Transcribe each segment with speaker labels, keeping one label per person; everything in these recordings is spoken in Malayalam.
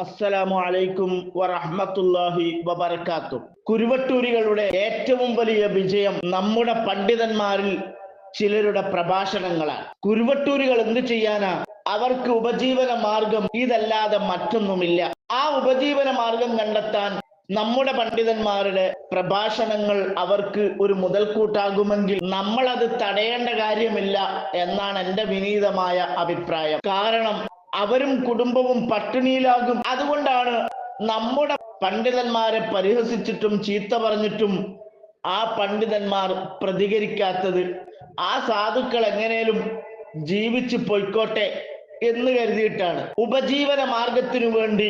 Speaker 1: അസ്സലാമു അലൈക്കും വറഹ്മത്തുള്ളാഹി വബറകാതുഹു. കുരുവട്ടൂരികളുടെ ഏറ്റവും വലിയ വിജയം നമ്മുടെ പണ്ഡിതന്മാരിൽ ചിലരുടെ പ്രഭാഷണങ്ങളാണ്. കുരുവട്ടൂരികൾ എന്ത് ചെയ്യാനാ? അവർക്ക് ഉപജീവന മാർഗം ഇതല്ലാതെ മറ്റൊന്നുമില്ല. ആ ഉപജീവന മാർഗം കണ്ടെത്താൻ നമ്മുടെ പണ്ഡിതന്മാരുടെ പ്രഭാഷണങ്ങൾ അവർക്ക് ഒരു മുതൽക്കൂട്ടാകുമെങ്കിൽ നമ്മൾ അത് തടയേണ്ട കാര്യമില്ല എന്നാണ് എൻ്റെ വിനീതമായ അഭിപ്രായം. കാരണം അവരും കുടുംബവും പട്ടിണിയിലാകും. അതുകൊണ്ടാണ് നമ്മുടെ പണ്ഡിതന്മാരെ പരിഹസിച്ചിട്ടും ചീത്ത പറഞ്ഞിട്ടും ആ പണ്ഡിതന്മാർ പ്രതികരിക്കാത്തത്. ആ സാധുക്കൾ എങ്ങനെയും ജീവിച്ചു പൊയ്ക്കോട്ടെ എന്ന് കരുതിയിട്ടാണ്. ഉപജീവന മാർഗത്തിനു വേണ്ടി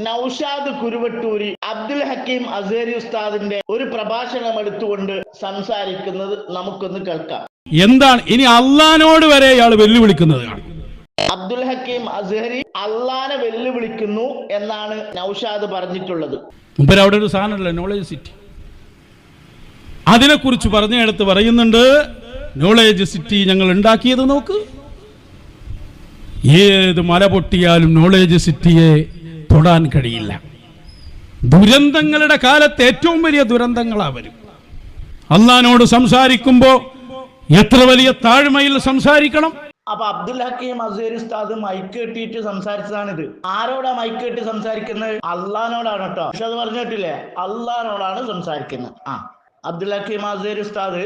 Speaker 1: നൗഷാദ് കുരുവട്ടൂരി അബ്ദുൽ ഹക്കീം അസ്ഹരി ഉസ്താദിന്റെ ഒരു പ്രഭാഷണം എടുത്തുകൊണ്ട് സംസാരിക്കുന്നത് നമുക്കൊന്ന് കേൾക്കാം.
Speaker 2: എന്താണ് ഇനി അള്ളാനോട് വരെ ഇയാൾ വെല്ലുവിളിക്കുന്നത്?
Speaker 1: അബ്ദുൽ ഹക്കീം അസ്ഹരി അള്ളാനെ വെല്ലുവിളിക്കുന്നു എന്നാണ് നൗഷാദ് പറഞ്ഞിട്ടുള്ളത്.
Speaker 2: മുമ്പ് അവിടെ ഒരു സാധനമല്ല, നോളേജ് സിറ്റി. അതിനെക്കുറിച്ച് പറഞ്ഞെടുത്ത് പറയുന്നുണ്ട്, നോളേജ് സിറ്റി ഞങ്ങൾ ഉണ്ടാക്കിയത് നോക്ക്. ഏത് മല പൊട്ടിയാലും നോളേജ് സിറ്റിയെ തൊടാൻ കഴിയില്ല. ദുരന്തങ്ങളുടെ കാലത്ത് ഏറ്റവും വലിയ ദുരന്തങ്ങളാ വരും. അള്ളാനോട് സംസാരിക്കുമ്പോ എത്ര വലിയ താഴ്മയിൽ സംസാരിക്കണം.
Speaker 1: അപ്പൊ അബ്ദുൽ ഹക്കീം അസ്ഹരി ഉസ്താദ് മൈക്ക് കെട്ടിയിട്ട് സംസാരിച്ചതാണിത്. ആരോടാ മൈക്ക് കെട്ടി സംസാരിക്കുന്നത്? അള്ളഹാനോടാണ് കേട്ടോ. പക്ഷെ അത് പറഞ്ഞിട്ടില്ലേ, അള്ളഹാനോടാണ് സംസാരിക്കുന്നത്. അബ്ദുൽ ഹക്കീം അസ്ഹരി ഉസ്താദ്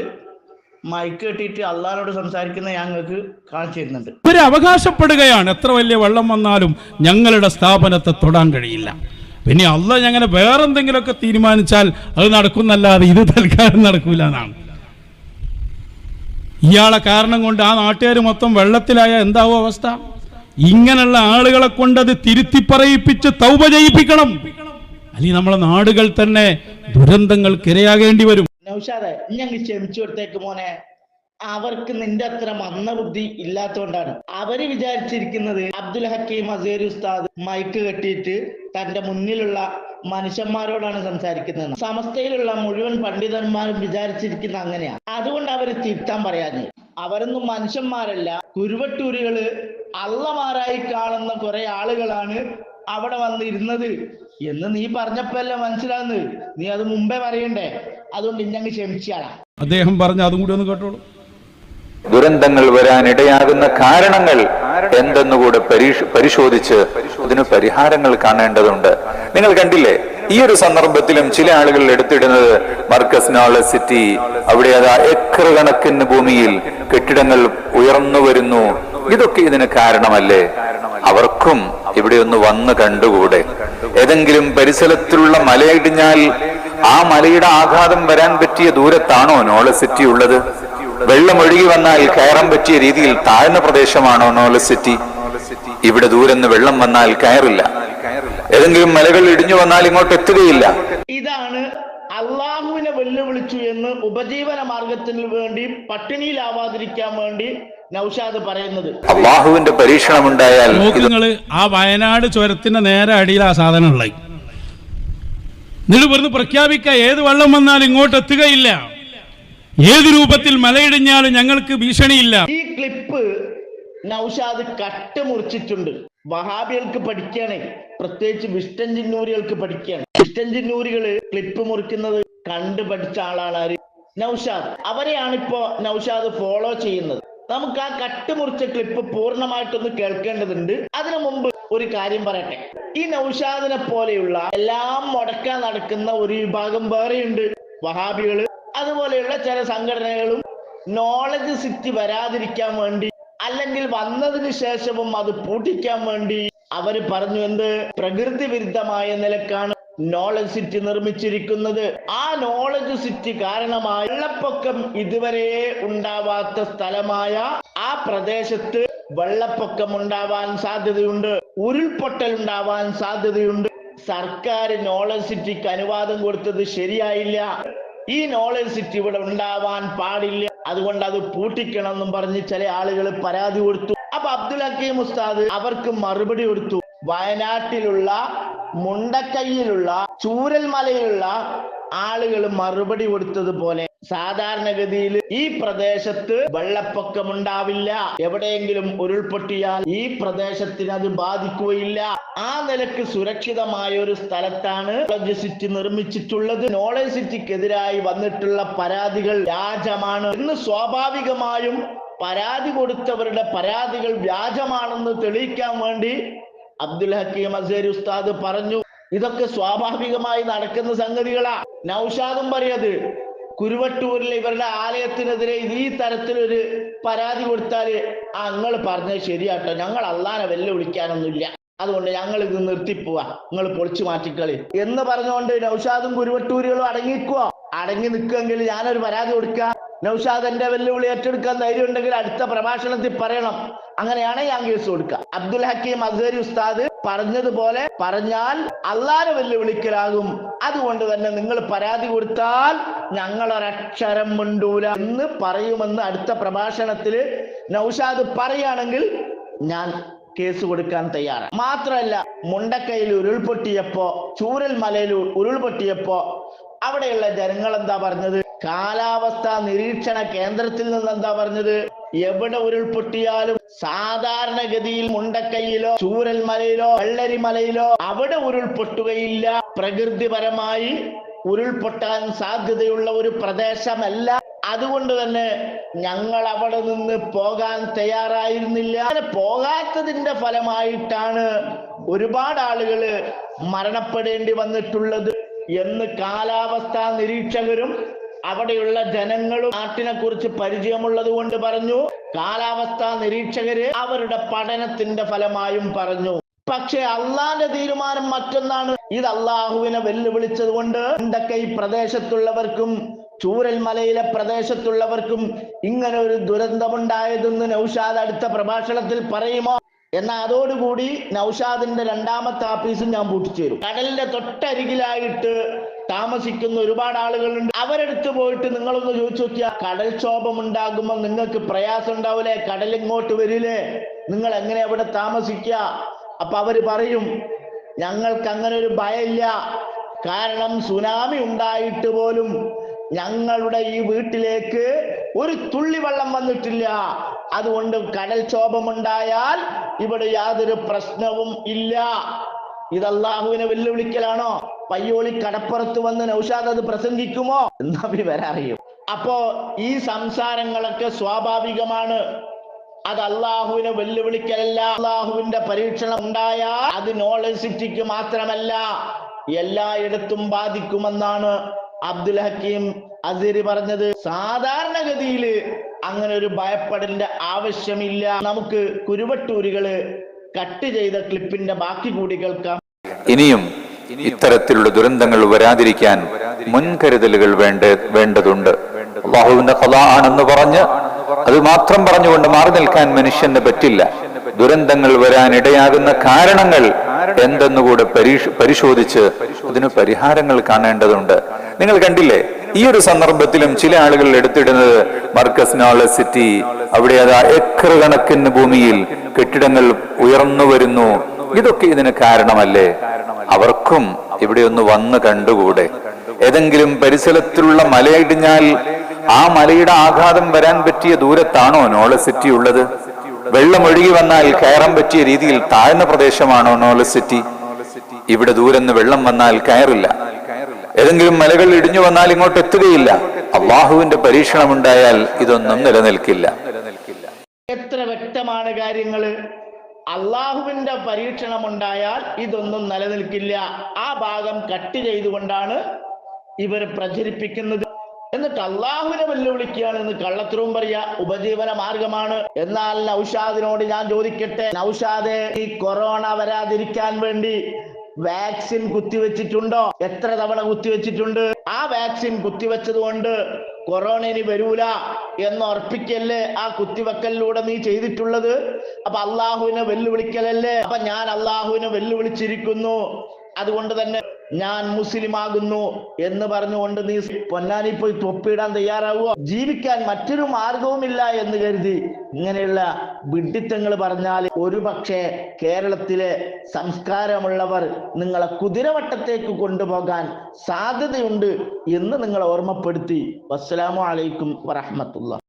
Speaker 1: മൈക്ക് കെട്ടിയിട്ട് അള്ളഹാനോട് സംസാരിക്കുന്നത് ഞങ്ങൾക്ക് കാണിച്ചു തരുന്നുണ്ട്.
Speaker 2: ഇവര് അവകാശപ്പെടുകയാണ്, എത്ര വലിയ വെള്ളം വന്നാലും ഞങ്ങളുടെ സ്ഥാപനത്തെ തൊടാൻ കഴിയില്ല. പിന്നെ അള്ളാഹ് ഞങ്ങനെ വേറെന്തെങ്കിലുമൊക്കെ തീരുമാനിച്ചാൽ അത് നടക്കുന്നല്ലാതെ ഇത് തൽക്കാലം നടക്കൂല എന്നാണ്. ഇയാളെ കാരണം കൊണ്ട് ആ നാട്ടുകാർ മൊത്തം വെള്ളത്തിലായ എന്താവും അവസ്ഥ? ഇങ്ങനെയുള്ള ആളുകളെ കൊണ്ട് അത് തിരുത്തി പറയിപ്പിച്ച് തൗബ ചെയ്യിപ്പിക്കണം. അല്ലെങ്കിൽ നമ്മളെ നാടുകൾ തന്നെ ദുരന്തങ്ങൾക്ക് ഇരയാകേണ്ടി വരും.
Speaker 1: നൗഷാദേ, ഞങ്ങൾ ക്ഷമിച്ചു കൊടുത്തേക്ക് മോനെ. അവർക്ക് നിന്റെ അത്ര മന്ദബുദ്ധി ഇല്ലാത്തതുകൊണ്ടാണ്. അവര് വിചാരിച്ചിരിക്കുന്നത് അബ്ദുൽ ഹക്കീം അസ്ഹരി ഉസ്താദ് മൈക്ക് കെട്ടിയിട്ട് തന്റെ മുന്നിലുള്ള മനുഷ്യന്മാരോടാണ് സംസാരിക്കുന്നത്. സമസ്തയിലുള്ള മുഴുവൻ പണ്ഡിതന്മാരും വിചാരിച്ചിരിക്കുന്ന അങ്ങനെയാണ്. അതുകൊണ്ട് അവര് തിരുത്താൻ പറയാഞ്ഞ്. അവരൊന്നും മനുഷ്യന്മാരല്ല. കുരുവട്ടൂരികള് അള്ളമാരായി കാണുന്ന കുറെ ആളുകളാണ് അവിടെ വന്നിരുന്നത് എന്ന് നീ പറഞ്ഞപ്പോഴല്ലേ മനസ്സിലാകുന്നത്. നീ അത് മുമ്പേ പറയണ്ടേ? അതുകൊണ്ട് ഇന്നങ്ങ് ക്ഷമിച്ചാണ്.
Speaker 2: അദ്ദേഹം പറഞ്ഞ അതും കൂടി ഒന്ന് കേട്ടോളൂ.
Speaker 3: ദുരന്തങ്ങൾ വരാനിടയാകുന്ന കാരണങ്ങൾ എന്തെന്നുകൂടെ പരിശോധിച്ച് അതിന് പരിഹാരങ്ങൾ കാണേണ്ടതുണ്ട്. നിങ്ങൾ കണ്ടില്ലേ, ഈ ഒരു സന്ദർഭത്തിലും ചില ആളുകൾ എടുത്തിടുന്നത് മർക്കസ് നോളജ് സിറ്റി, അവിടെ അതാ ഏക്കർ കണക്കിന് ഭൂമിയിൽ കെട്ടിടങ്ങൾ ഉയർന്നു വരുന്നു. ഇതൊക്കെ ഇതിന് കാരണമല്ലേ? അവർക്കും ഇവിടെ ഒന്ന് വന്ന് കണ്ടുകൂടെ? ഏതെങ്കിലും പരിസരത്തിലുള്ള മലയിടിഞ്ഞാൽ ആ മലയുടെ ആഘാതം വരാൻ പറ്റിയ ദൂരത്താണോ നോളജ് സിറ്റി ഉള്ളത്? വെള്ളം ഒഴുകി വന്നാൽ കയറാൻ പറ്റിയ രീതിയിൽ താഴ്ന്ന പ്രദേശമാണോ നോളജ് സിറ്റി? ഇവിടെ ദൂരെന്ന് വെള്ളം വന്നാൽ കയറില്ല. ഏതെങ്കിലും മലകൾ ഇടിഞ്ഞു വന്നാൽ ഇങ്ങോട്ട് എത്തുകയില്ല.
Speaker 1: ഇതാണ് അള്ളാഹുവിനെ വെല്ലുവിളിച്ചു എന്ന് ഉപജീവന മാർഗത്തിന് വേണ്ടി പട്ടിണിയിലാവാതിരിക്കാൻ വേണ്ടി നൗഷാദ് പറയുന്നത്.
Speaker 3: അള്ളാഹുവിന്റെ പരീക്ഷണം ഉണ്ടായാൽ
Speaker 2: നിങ്ങള് ആ വയനാട് ചുരത്തിന്റെ നേരെ അടിയിൽ ആ സാധനം ഉള്ള നിങ്ങൾ വെറുതെ പ്രഖ്യാപിക്കുക, ഏത് വെള്ളം വന്നാലും ഇങ്ങോട്ട് എത്തുകയില്ല, ഏത് രൂപത്തിൽ മലയിടിഞ്ഞാലും ഞങ്ങൾക്ക് ഭീഷണിയില്ല.
Speaker 1: ഈ ക്ലിപ്പ് നൗഷാദ് കട്ട് മുറിച്ചിട്ടുണ്ട്. വഹാബികൾക്ക് പഠിക്കാണ്, പ്രത്യേകിച്ച് വിഷ്ടൻ ചിന്നൂരികൾക്ക് പഠിക്കാണ്. വിഷ്ടൻ ചിന്നൂരികള് ക്ലിപ്പ് മുറിക്കുന്നത് കണ്ടു പഠിച്ച ആളാണ് നൗഷാദ്. അവരെയാണ് ഇപ്പോ നൗഷാദ് ഫോളോ ചെയ്യുന്നത്. നമുക്ക് ആ കട്ട് മുറിച്ച ക്ലിപ്പ് പൂർണ്ണമായിട്ടൊന്ന് കേൾക്കേണ്ടതുണ്ട്. അതിനു മുമ്പ് ഒരു കാര്യം പറയട്ടെ. ഈ നൗഷാദിനെ പോലെയുള്ള എല്ലാം മുടക്കാൻ നടക്കുന്ന ഒരു വിഭാഗം വേറെയുണ്ട്, വഹാബികള്. അതുപോലെയുള്ള ചില സംഘടനകളും നോളജ് സിറ്റി വരാതിരിക്കാൻ വേണ്ടി, അല്ലെങ്കിൽ വന്നതിന് ശേഷവും അത് പൂട്ടിക്കാൻ വേണ്ടി അവര് പറഞ്ഞു എന്ത് പ്രകൃതി വിരുദ്ധമായ നിലക്കാണ് നോളജ് സിറ്റി നിർമ്മിച്ചിരിക്കുന്നത്. ആ നോളജ് സിറ്റി കാരണമായി വെള്ളപ്പൊക്കം ഇതുവരെ ഉണ്ടാവാത്ത സ്ഥലമായ ആ പ്രദേശത്ത് വെള്ളപ്പൊക്കം ഉണ്ടാവാൻ സാധ്യതയുണ്ട്, ഉരുൾപൊട്ടൽ ഉണ്ടാവാൻ സാധ്യതയുണ്ട്. സർക്കാർ നോളജ് സിറ്റിക്ക് അനുവാദം കൊടുത്തത് ശരിയായില്ല. ഈ നോളജ് സിറ്റി ഇവിടെ ഉണ്ടാവാൻ പാടില്ല, അതുകൊണ്ട് അത് പൂട്ടിക്കണം എന്നും പറഞ്ഞ് ചില ആളുകൾ പരാതി കൊടുത്തു. അപ്പൊ അബ്ദുൽ ഹക്കീം ഉസ്താദ് അവർക്ക് മറുപടി കൊടുത്തു. വയനാട്ടിലുള്ള മുണ്ടക്കൈയിലുള്ള ചൂരൽമലയിലുള്ള ആളുകൾ മറുപടി കൊടുത്തതുപോലെ സാധാരണഗതിയിൽ ഈ പ്രദേശത്ത് വെള്ളപ്പൊക്കമുണ്ടാവില്ല. എവിടെയെങ്കിലും ഉരുൾപൊട്ടിയാൽ ഈ പ്രദേശത്തിന് അത് ബാധിക്കുകയില്ല. ആ നിലക്ക് സുരക്ഷിതമായ ഒരു സ്ഥലത്താണ് നോളജ് സിറ്റി നിർമ്മിച്ചിട്ടുള്ളത്. നോളജ് സിറ്റിക്കെതിരായി വന്നിട്ടുള്ള പരാതികൾ വ്യാജമാണ് എന്ന് സ്വാഭാവികമായും പരാതി കൊടുത്തവരുടെ പരാതികൾ വ്യാജമാണെന്ന് തെളിയിക്കാൻ വേണ്ടി അബ്ദുൽ ഹക്കീം അസ്ഹരി ഉസ്താദ് പറഞ്ഞു. ഇതൊക്കെ സ്വാഭാവികമായി നടക്കുന്ന സംഗതികളാ. നൗഷാദും പറയത് കുരുവട്ടൂരിൽ ഇവരുടെ ആലയത്തിനെതിരെ ഈ തരത്തിലൊരു പരാതി കൊടുത്താല് നിങ്ങൾ പറഞ്ഞത് ശരിയാട്ടോ, ഞങ്ങൾ അള്ളാനെ വെല്ലുവിളിക്കാനൊന്നുമില്ല, അതുകൊണ്ട് ഞങ്ങൾ ഇത് നിർത്തിപ്പോവാ, നിങ്ങൾ പൊളിച്ചു മാറ്റിക്കളി എന്ന് പറഞ്ഞുകൊണ്ട് നൗഷാദും കുരുവട്ടൂരികളും അടങ്ങിക്കുവോ? അടങ്ങി നിൽക്കുമെങ്കിൽ ഞാനൊരു പരാതി കൊടുക്കാം. നൗഷാദ് എന്റെ വെല്ലുവിളി ഏറ്റെടുക്കാൻ ധൈര്യം ഉണ്ടെങ്കിൽ അടുത്ത പ്രഭാഷണത്തിൽ പറയണം. അങ്ങനെയാണ് ഞാൻ കേസ് കൊടുക്കുക. അബ്ദുൽ ഹക്കീം അസ്ഹരി ഉസ്താദ് പറഞ്ഞതുപോലെ പറഞ്ഞാൽ അള്ളാനെ വെല്ലുവിളിക്കലാകും. അതുകൊണ്ട് തന്നെ നിങ്ങൾ പരാതി കൊടുത്താൽ ഞങ്ങൾ ഒരക്ഷരം മിണ്ടൂല എന്ന് പറയുമെന്ന് അടുത്ത പ്രഭാഷണത്തില് നൗഷാദ് പറയുകയാണെങ്കിൽ ഞാൻ കേസ് കൊടുക്കാൻ തയ്യാറാണ്. മാത്രമല്ല, മുണ്ടക്കയിൽ ഉരുൾപൊട്ടിയപ്പോ, ചൂരൽ മലയിൽ ഉരുൾപൊട്ടിയപ്പോ അവിടെയുള്ള ജനങ്ങൾ എന്താ പറഞ്ഞത്? കാലാവസ്ഥാ നിരീക്ഷണ കേന്ദ്രത്തിൽ നിന്ന് എന്താ പറഞ്ഞത്? എവിടെ ഉരുൾപൊട്ടിയാലും സാധാരണഗതിയിൽ മുണ്ടക്കയിലോ ചൂരൽ മലയിലോ വെള്ളരിമലയിലോ അവിടെ ഉരുൾപൊട്ടുകയില്ല. പ്രകൃതിപരമായി ഉരുൾപൊട്ടാൻ സാധ്യതയുള്ള ഒരു പ്രദേശമല്ല. അതുകൊണ്ട് തന്നെ ഞങ്ങൾ അവിടെ നിന്ന് പോകാൻ തയ്യാറായിരുന്നില്ല. അങ്ങനെ പോകാത്തതിന്റെ ഫലമായിട്ടാണ് ഒരുപാട് ആളുകൾ മരണപ്പെടേണ്ടി വന്നിട്ടുള്ളത് എന്ന് കാലാവസ്ഥാ നിരീക്ഷകരും അവിടെയുള്ള ജനങ്ങളും നാട്ടിനെ കുറിച്ച് പരിചയമുള്ളത് കൊണ്ട് പറഞ്ഞു. കാലാവസ്ഥാ നിരീക്ഷകര് അവരുടെ പഠനത്തിന്റെ ഫലമായും പറഞ്ഞു. പക്ഷെ അള്ളാന്റെ തീരുമാനം മറ്റൊന്നാണ്. ഇത് അള്ളാഹുവിനെ വെല്ലുവിളിച്ചത് കൊണ്ട് മുണ്ടക്കൈ പ്രദേശത്തുള്ളവർക്കും ചൂരൽ മലയിലെ പ്രദേശത്തുള്ളവർക്കും ഇങ്ങനെ ഒരു ദുരന്തമുണ്ടായതെന്ന് നൗഷാദ് അടുത്ത പ്രഭാഷണത്തിൽ പറയുമോ? എന്നാൽ അതോടുകൂടി നൗഷാദിന്റെ രണ്ടാമത്തെ ആഫീസും ഞാൻ പൂട്ടിച്ചേരും. കടലിന്റെ തൊട്ടരികിലായിട്ട് താമസിക്കുന്ന ഒരുപാട് ആളുകളുണ്ട്. അവരെടുത്ത് പോയിട്ട് നിങ്ങളൊന്ന് ചോദിച്ചു നോക്കിയാ, കടൽക്ഷോഭം ഉണ്ടാകുമ്പോൾ നിങ്ങൾക്ക് പ്രയാസം ഉണ്ടാവില്ലേ? കടൽ ഇങ്ങോട്ട് വരില്ലേ? നിങ്ങൾ എങ്ങനെ അവിടെ താമസിക്കുക? അപ്പൊ അവര് പറയും, ഞങ്ങൾക്ക് അങ്ങനെ ഒരു ഭയമില്ല. കാരണം സുനാമി ഉണ്ടായിട്ട് പോലും ഞങ്ങളുടെ ഈ വീട്ടിലേക്ക് ഒരു തുള്ളി വെള്ളം വന്നിട്ടില്ല. അതുകൊണ്ട് കടൽക്ഷോഭമുണ്ടായാൽ ഇവിടെ യാതൊരു പ്രശ്നവും ഇല്ല. ഇത് അള്ളാഹുവിനെ വെല്ലുവിളിക്കലാണോ? പയ്യോളി കടപ്പുറത്ത് വന്ന് നൗഷാദ് അത് പ്രസംഗിക്കുമോ എന്നാ വരറിയും. അപ്പോ ഈ സംസാരങ്ങളൊക്കെ സ്വാഭാവികമാണ്. അത് അള്ളാഹുവിനെ വെല്ലുവിളിക്കലല്ല. അള്ളാഹുവിന്റെ പരീക്ഷണം ഉണ്ടായാൽ അത് നോളജ് സിറ്റിക്ക് മാത്രമല്ല എല്ലായിടത്തും ബാധിക്കുമെന്നാണ് അബ്ദുൽ ഹക്കീം അസ്ഹരി പറഞ്ഞത്. സാധാരണഗതിയിൽ അങ്ങനെ ഒരു ഭയപ്പെടേണ്ട ആവശ്യമില്ല. നമുക്ക് കുരുവട്ടൂരികള് കട്ട് ചെയ്ത ക്ലിപ്പിന്റെ ബാക്കി കൂടി കേൾക്കാം.
Speaker 3: ഇനിയും ഇത്തരത്തിലുള്ള ദുരന്തങ്ങൾ വരാതിരിക്കാൻ മുൻകരുതലുകൾ വേണ്ടതുണ്ട്. അല്ലാഹുവിന്റെ ഖദാ ആണെന്ന് പറഞ്ഞ് അത് മാത്രം പറഞ്ഞുകൊണ്ട് മാറി നിൽക്കാൻ മനുഷ്യന് പറ്റില്ല. ദുരന്തങ്ങൾ വരാൻ ഇടയാകുന്ന കാരണങ്ങൾ എന്തെന്നുകൂടെ പരിശോധിച്ച് അതിന് പരിഹാരങ്ങൾ കാണേണ്ടതുണ്ട്. നിങ്ങൾ കണ്ടില്ലേ, ഈ ഒരു സന്ദർഭത്തിലും ചില ആളുകൾ എടുത്തിടുന്നത് മർക്കസ് നോളജ് സിറ്റി, അവിടെ അതാ ഏക്കർ കണക്കിന് ഭൂമിയിൽ കെട്ടിടങ്ങൾ ഉയർന്നു വരുന്നു. ഇതൊക്കെ ഇതിന് കാരണമല്ലേ? അവർക്കും ഇവിടെ ഒന്ന് വന്ന് കണ്ടുകൂടെ? ഏതെങ്കിലും പരിസരത്തിലുള്ള മലയിടിഞ്ഞാൽ ആ മലയുടെ ആഘാതം വരാൻ പറ്റിയ ദൂരത്താണോ നോളജ് സിറ്റി ഉള്ളത്? വെള്ളം ഒഴുകി വന്നാൽ കയറാൻ പറ്റിയ രീതിയിൽ താഴ്ന്ന പ്രദേശമാണോ നോളജ് സിറ്റി? ഇവിടെ ദൂരെന്ന് വെള്ളം വന്നാൽ കയറില്ല. ഏതെങ്കിലും മലകൾ ഇടിഞ്ഞു വന്നാൽ ഇങ്ങോട്ട് എത്തുകയില്ല. അള്ളാഹുവിന്റെ പരീക്ഷണം ഉണ്ടായാൽ ഇതൊന്നും നിലനിൽക്കില്ല.
Speaker 1: എത്ര വ്യക്തമാണ് കാര്യങ്ങള്. അള്ളാഹുവിന്റെ പരീക്ഷണം ഉണ്ടായാൽ ഇതൊന്നും നിലനിൽക്കില്ല. ആ ഭാഗം കട്ട് ചെയ്തുകൊണ്ടാണ് ഇവർ പ്രചരിപ്പിക്കുന്നത്. എന്നിട്ട് അള്ളാഹുവിനെ വെല്ലുവിളിക്കുകയാണെന്ന് കള്ളത്തരവും പറയാ. ഉപജീവന മാർഗമാണ്. എന്നാൽ നൗഷാദിനോട് ഞാൻ ചോദിക്കട്ടെ, നൗഷാദെ, ഈ കൊറോണ വരാതിരിക്കാൻ വേണ്ടി വാക്സിൻ കുത്തിവെച്ചിട്ടുണ്ടോ? എത്ര തവണ കുത്തിവെച്ചിട്ടുണ്ട്? ആ വാക്സിൻ കുത്തിവെച്ചത് കൊണ്ട് കൊറോണ ഇനി വരൂല എന്ന് ഉറപ്പിക്കല്ലേ ആ കുത്തിവെക്കലിലൂടെ നീ ചെയ്തിട്ടുള്ളത്? അപ്പൊ അള്ളാഹുവിനെ വെല്ലുവിളിക്കലല്ലേ? അപ്പൊ ഞാൻ അള്ളാഹുവിനെ വെല്ലുവിളിച്ചിരിക്കുന്നു. അതുകൊണ്ട് തന്നെ ഞാൻ മുസ്ലിം ആകുന്നു എന്ന് പറഞ്ഞുകൊണ്ട് നീ പൊന്നാനി പോയി തൊപ്പിയിടാൻ തയ്യാറാവുക? ജീവിക്കാൻ മറ്റൊരു മാർഗവുമില്ല എന്ന് കരുതി ഇങ്ങനെയുള്ള വിഡ്ഢിത്തങ്ങൾ പറഞ്ഞാൽ ഒരു പക്ഷേ കേരളത്തിലെ സംസ്കാരമുള്ളവർ നിങ്ങളെ കുതിരവട്ടത്തേക്ക് കൊണ്ടുപോകാൻ സാധ്യതയുണ്ട് എന്ന് നിങ്ങളെ ഓർമ്മപ്പെടുത്തി. വസ്സലാമു അലൈക്കും വറഹ്മത്തുള്ളാഹി.